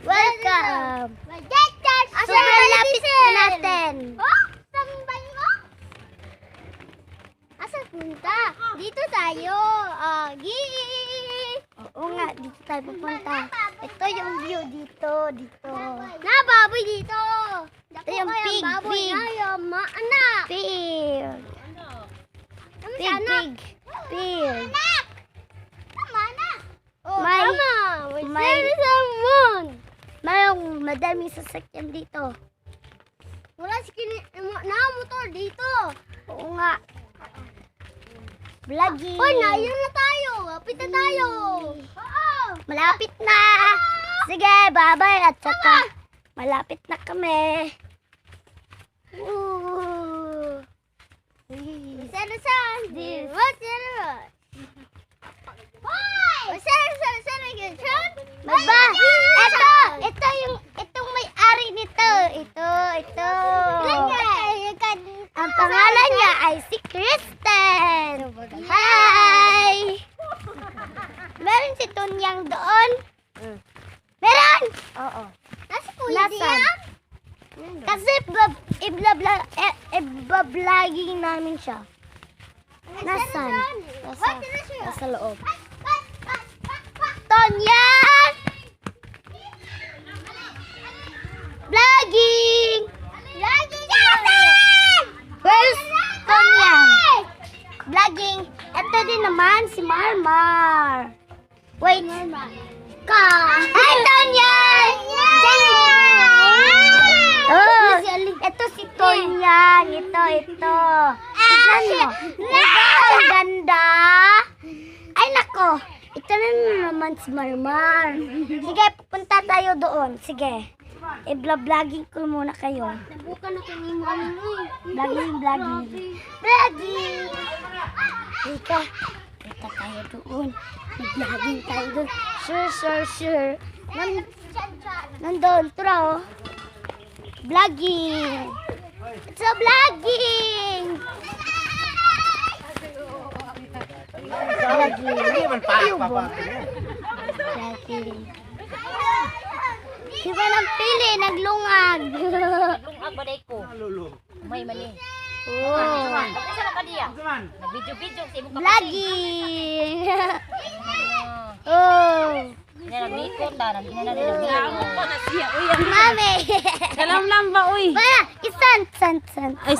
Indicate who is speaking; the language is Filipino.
Speaker 1: Welcome! Sobrang lapit na natin.
Speaker 2: Oh, tambay mo? Asa punta? Dito tayo.
Speaker 1: Oo nga, dito tayo pupunta. Ito yung view dito.
Speaker 2: Na, baboy dito.
Speaker 1: Ito yung pig.
Speaker 2: Anak.
Speaker 1: Pig.
Speaker 2: Anak.
Speaker 1: Pig.
Speaker 2: Tama na. Oh,
Speaker 1: May-
Speaker 2: tama.
Speaker 1: may-
Speaker 2: There's someone.
Speaker 1: Mayroong madaming sasakyan dito.
Speaker 2: Wala si motor dito.
Speaker 1: Oo nga. Vlogging.
Speaker 2: Oh, nayon na tayo. Kapit na tayo. Oo.
Speaker 1: Malapit na. Sige, bye-bye. At saka, malapit na kami. Ooh.
Speaker 2: Saan? What? Hoy! Saan?
Speaker 1: Baba. Itong may-ari nito. Ito. Ang pangalan niya ay si Kristen. Hi! Meron si Tunyang doon? Meron? Oo.
Speaker 2: Nasa kuya
Speaker 1: Nasaan?
Speaker 2: diyan?
Speaker 1: Kasi ibablogging namin siya. Nasaan? Nasa loob. Tonyang! Vlogging! Where's Tonyang? Vlogging. Ito din naman si Marmar. Wait. Ka. Hi, Tonyang! Oh, ito si Tonyang. Ito. Tignan mo. Ang ganda. Ay, nako. Ito na naman si Marmar. Sige, pupunta tayo doon. Sige. I-vlogging ko muna kayo.
Speaker 2: Nabukan ako ni Mami.
Speaker 1: Vlogging. Ika. Punta tayo doon. I-vlogging tayo doon. Sure. Nandun. Tura, oh. Vlogging. It's a vlogging.
Speaker 3: Hindi man pa.
Speaker 1: Vlogging. Di ba nang pili? Naglungag.
Speaker 4: Lungag baday ko. May mali.
Speaker 1: Oh.
Speaker 4: Isa lang ka diya. Nag-video sa imong kapatid.
Speaker 1: Vlogging. Oh.
Speaker 4: Nagnikot ta, nagnikot na siya. Uy,
Speaker 1: Mami.
Speaker 4: kalam lang ba uy?
Speaker 1: Ba, isan.
Speaker 4: Ay,